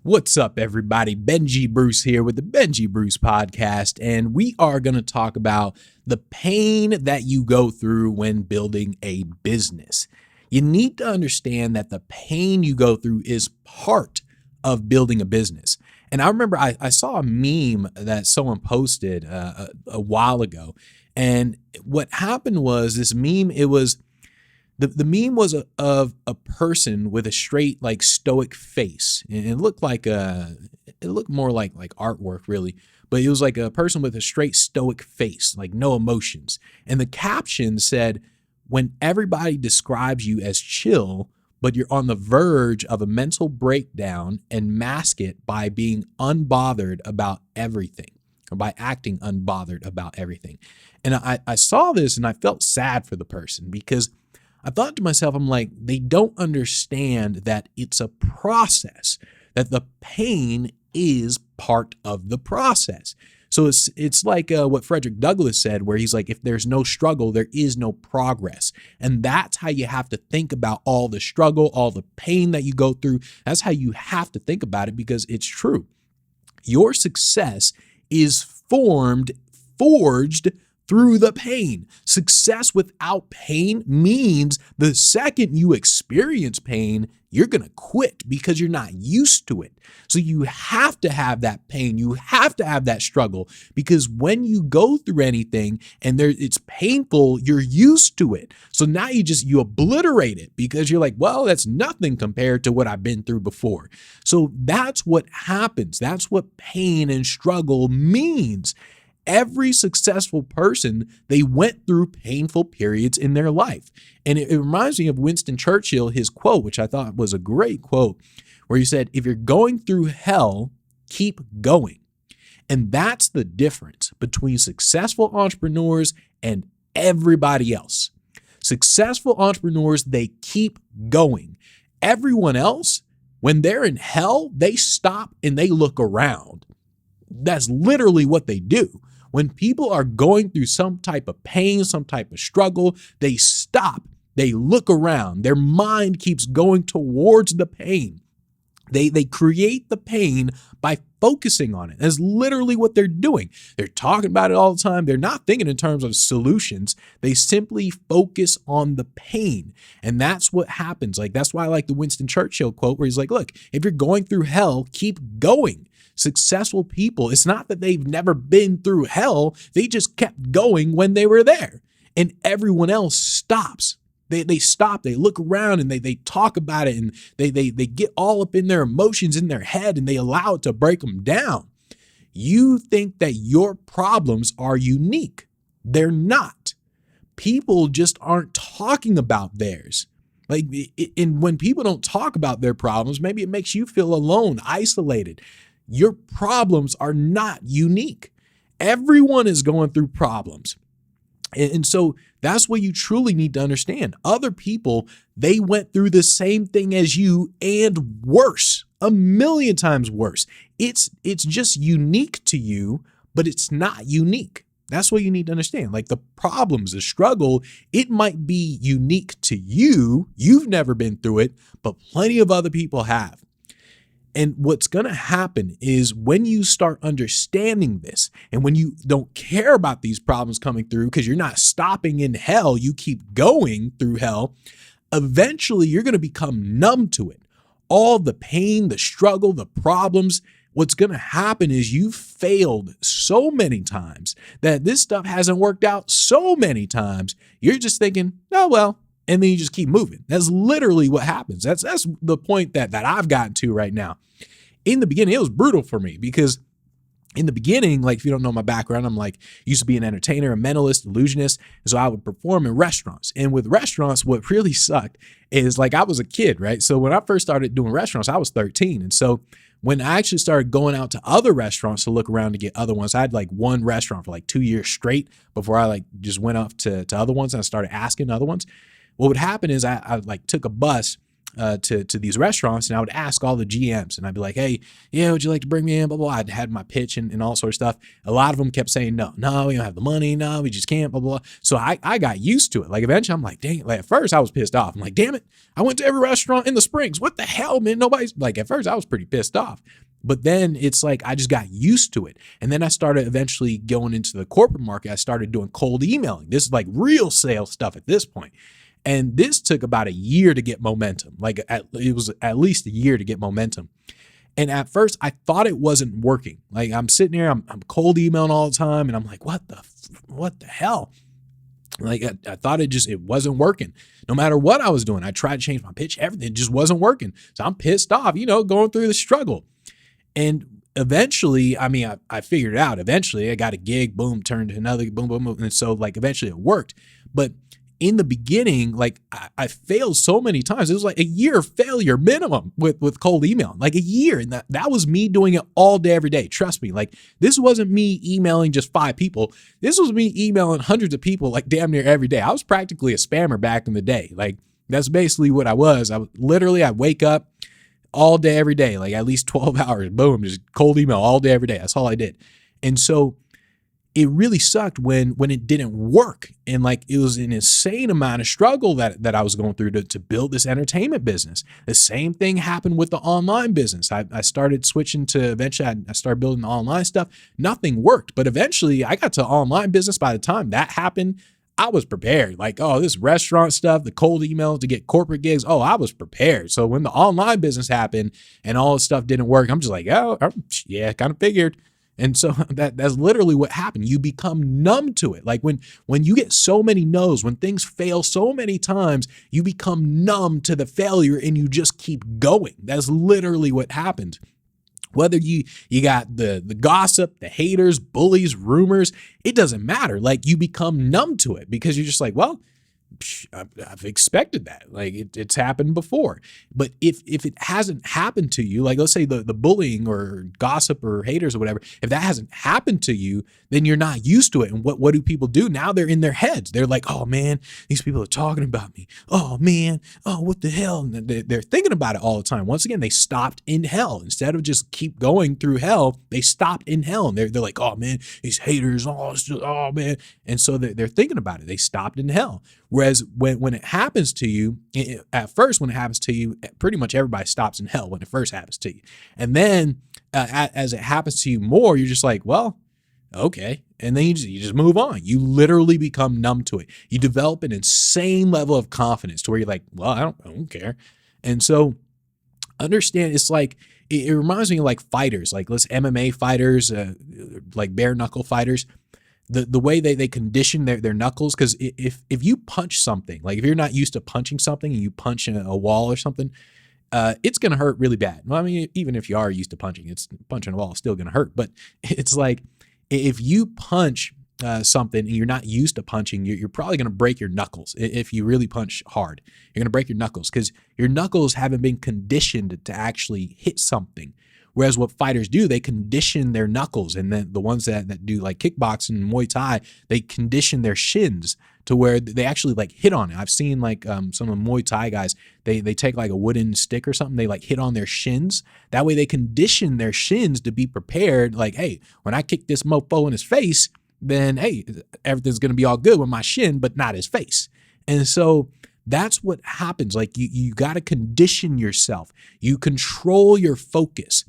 What's up, everybody? Benji Bruce here with the Benji Bruce podcast, and we are going to talk about the pain that you go through when building a business. You need to understand that the pain you go through is part of building a business. And I remember I saw a meme that someone posted a while ago, and what happened was this meme, the meme was of a person with a straight, like, stoic face. And it looked more like artwork, really. But it was like a person with a straight, stoic face, like no emotions. And the caption said, when everybody describes you as chill, but you're on the verge of a mental breakdown, and mask it by being unbothered about everything, or by acting unbothered about everything. And I saw this and I felt sad for the person, because I thought to myself, I'm like, they don't understand that it's a process, that the pain is part of the process. So it's like what Frederick Douglass said, where he's like, if there's no struggle, there is no progress. And that's how you have to think about all the struggle, all the pain that you go through. That's how you have to think about it, because it's true. Your success is forged through the pain. Success without pain means the second you experience pain, you're going to quit because you're not used to it. So you have to have that pain. You have to have that struggle, because when you go through anything and it's painful, you're used to it. So now you obliterate it, because you're like, well, that's nothing compared to what I've been through before. So that's what happens. That's what pain and struggle means. Every successful person, they went through painful periods in their life. And it reminds me of Winston Churchill, his quote, which I thought was a great quote, where he said, if you're going through hell, keep going. And that's the difference between successful entrepreneurs and everybody else. Successful entrepreneurs, they keep going. Everyone else, when they're in hell, they stop and they look around. That's literally what they do. When people are going through some type of pain, some type of struggle, they stop, they look around, their mind keeps going towards the pain. They create the pain by focusing on it. That's literally what they're doing. They're talking about it all the time. They're not thinking in terms of solutions. They simply focus on the pain. And that's what happens. Like, that's why I like the Winston Churchill quote, where he's like, look, if you're going through hell, keep going. Successful people, it's not that they've never been through hell. They just kept going when they were there. And everyone else stops. They stop, they look around, and they talk about it, and they get all up in their emotions in their head, and they allow it to break them down. You think that your problems are unique. They're not. People just aren't talking about theirs. And when people don't talk about their problems, maybe it makes you feel alone, isolated. Your problems are not unique. Everyone is going through problems. And so that's what you truly need to understand. Other people, they went through the same thing as you, and worse, 1,000,000 times worse. It's just unique to you, but it's not unique. That's what you need to understand. Like, the problems, the struggle, it might be unique to you. You've never been through it, but plenty of other people have. And what's going to happen is when you start understanding this, and when you don't care about these problems coming through because you're not stopping in hell, you keep going through hell, eventually you're going to become numb to it. All the pain, the struggle, the problems, what's going to happen is you've failed so many times that this stuff hasn't worked out so many times. You're just thinking, oh, well. And then you just keep moving. That's literally what happens. That's the point that I've gotten to right now. In the beginning, it was brutal for me, because in the beginning, like, if you don't know my background, I'm like, used to be an entertainer, a mentalist, illusionist. And so I would perform in restaurants. And with restaurants, what really sucked is, like, I was a kid, right? So when I first started doing restaurants, I was 13. And so when I actually started going out to other restaurants to look around to get other ones, I had like one restaurant for like 2 years straight before I just went off to other ones, and I started asking other ones. What would happen is I took a bus to these restaurants, and I would ask all the GMs, and I'd be like, hey, yeah, would you like to bring me in? Blah, blah, blah. I'd had my pitch and all sorts of stuff. A lot of them kept saying, no, we don't have the money. No, we just can't, blah, blah, blah. So I got used to it. Like eventually I'm like, dang, like at first I was pissed off. I'm like, damn it. I went to every restaurant in the Springs. What the hell, man? Nobody's like, at first I was pretty pissed off. But then it's like I just got used to it. And then I started eventually going into the corporate market. I started doing cold emailing. This is like real sales stuff at this point. And this took about a year to get momentum. Like it was at least a year to get momentum. And at first I thought it wasn't working. Like I'm sitting here, I'm cold emailing all the time. And I'm like, what the hell? Like I thought it wasn't working. No matter what I was doing, I tried to change my pitch, everything, it just wasn't working. So I'm pissed off, going through the struggle. And eventually, I figured it out. Eventually I got a gig, boom, turned to another, boom, boom, boom. And so like eventually it worked. But in the beginning, like I failed so many times. It was like a year failure minimum with cold email, like a year. And that was me doing it all day, every day. Trust me. Like this wasn't me emailing just 5 people. This was me emailing hundreds of people like damn near every day. I was practically a spammer back in the day. Like that's basically what I was. I'd wake up all day, every day, like at least 12 hours, boom, just cold email all day, every day. That's all I did. And so it really sucked when it didn't work. And like, it was an insane amount of struggle that I was going through to build this entertainment business. The same thing happened with the online business. I started switching to, eventually I started building the online stuff. Nothing worked, but eventually I got to online business. By the time that happened, I was prepared. Like, oh, this restaurant stuff, the cold emails to get corporate gigs. Oh, I was prepared. So when the online business happened and all this stuff didn't work, I'm just like, oh, yeah, kind of figured. And so that's literally what happened. You become numb to it. Like when you get so many no's, when things fail so many times, you become numb to the failure and you just keep going. That's literally what happened. Whether you got the gossip, the haters, bullies, rumors, it doesn't matter. Like you become numb to it because you're just like, well, I've expected that. Like it's happened before. But if it hasn't happened to you, like let's say the bullying or gossip or haters or whatever, if that hasn't happened to you, then you're not used to it. And what do people do? Now they're in their heads. They're like, oh man, these people are talking about me. Oh man, oh, what the hell? And they're thinking about it all the time. Once again, they stopped in hell. Instead of just keep going through hell, they stopped in hell. And they're like, oh man, these haters, oh man. And so they're thinking about it. They stopped in hell. Whereas when it happens to you, at first, when it happens to you, pretty much everybody stops in hell when it first happens to you. And then as it happens to you more, you're just like, well, okay. And then you just move on. You literally become numb to it. You develop an insane level of confidence to where you're like, well, I don't care. And so understand, it's like, it reminds me of like fighters, like let's MMA fighters, like bare knuckle fighters. The way they condition their knuckles, because if you punch something, like if you're not used to punching something and you punch a wall or something, it's going to hurt really bad. Well, I mean, even if you are used to punching a wall is still going to hurt. But it's like if you punch something and you're not used to punching, you're probably going to break your knuckles. If you really punch hard, you're going to break your knuckles because your knuckles haven't been conditioned to actually hit something. Whereas what fighters do, they condition their knuckles. And then the ones that do like kickboxing and Muay Thai, they condition their shins to where they actually like hit on it. I've seen like some of the Muay Thai guys, they take like a wooden stick or something, they like hit on their shins. That way they condition their shins to be prepared. Like, hey, when I kick this mofo in his face, then hey, everything's going to be all good with my shin, but not his face. And so that's what happens. Like you got to condition yourself. You control your focus.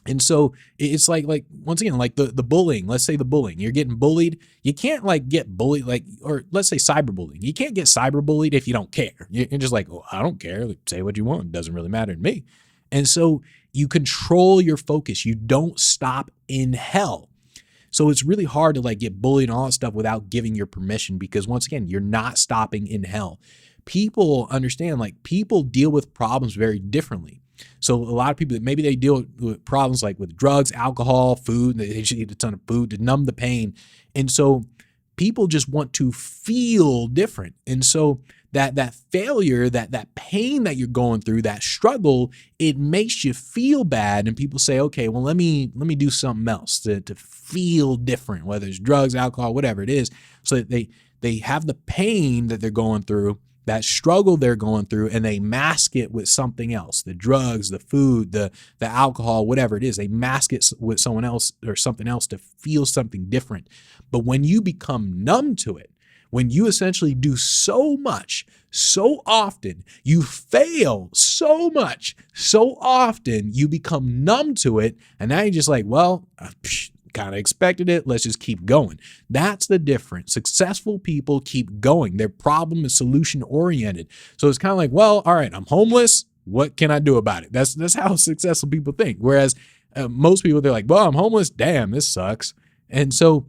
And so it's like once again, like the bullying, let's say the bullying, you're getting bullied. You can't like get bullied, like, or let's say cyberbullying. You can't get cyberbullied if you don't care. You're just like, well, I don't care. Say what you want. It doesn't really matter to me. And so you control your focus. You don't stop in hell. So it's really hard to like get bullied and all that stuff without giving your permission, because once again, you're not stopping in hell. People understand, like people deal with problems very differently. So a lot of people, maybe they deal with problems like with drugs, alcohol, food. They just eat a ton of food to numb the pain. And so people just want to feel different. And so that failure, that pain that you're going through, that struggle, it makes you feel bad. And people say, okay, well, let me do something else to feel different, whether it's drugs, alcohol, whatever it is. So that they have the pain that they're going through, that struggle they're going through and they mask it with something else, the drugs, the food, the alcohol, whatever it is. They mask it with someone else or something else to feel something different. But when you become numb to it, when you essentially do so much, so often, you fail so much, so often, you become numb to it. And now you're just like, well, kind of expected it. Let's just keep going. That's the difference. Successful people keep going. Their problem is solution oriented. So it's kind of like, well, all right, I'm homeless. What can I do about it? That's how successful people think. Whereas most people, they're like, well, I'm homeless. Damn, this sucks. And so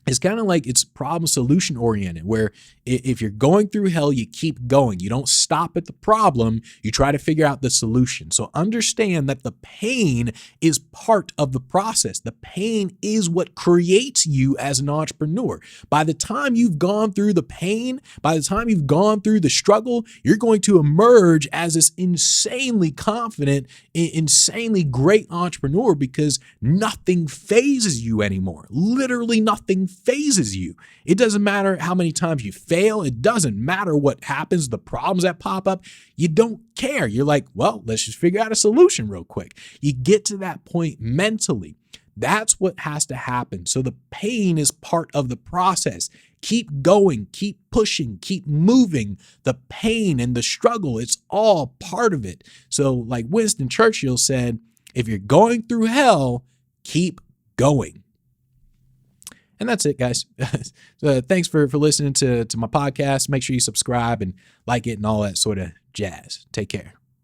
it's kind of like it's problem solution oriented, where if you're going through hell, you keep going. You don't stop at the problem. You try to figure out the solution. So understand that the pain is part of the process. The pain is what creates you as an entrepreneur. By the time you've gone through the pain, by the time you've gone through the struggle, you're going to emerge as this insanely confident, insanely great entrepreneur, because nothing phases you anymore. Literally nothing phases you. It doesn't matter how many times you fail. It doesn't matter what happens, the problems that pop up. You don't care. You're like, well, let's just figure out a solution real quick. You get to that point mentally. That's what has to happen. So the pain is part of the process. Keep going, keep pushing, keep moving. The pain and the struggle, it's all part of it. So like Winston Churchill said, if you're going through hell, keep going. And that's it, guys. So thanks for listening to my podcast. Make sure you subscribe and like it and all that sort of jazz. Take care.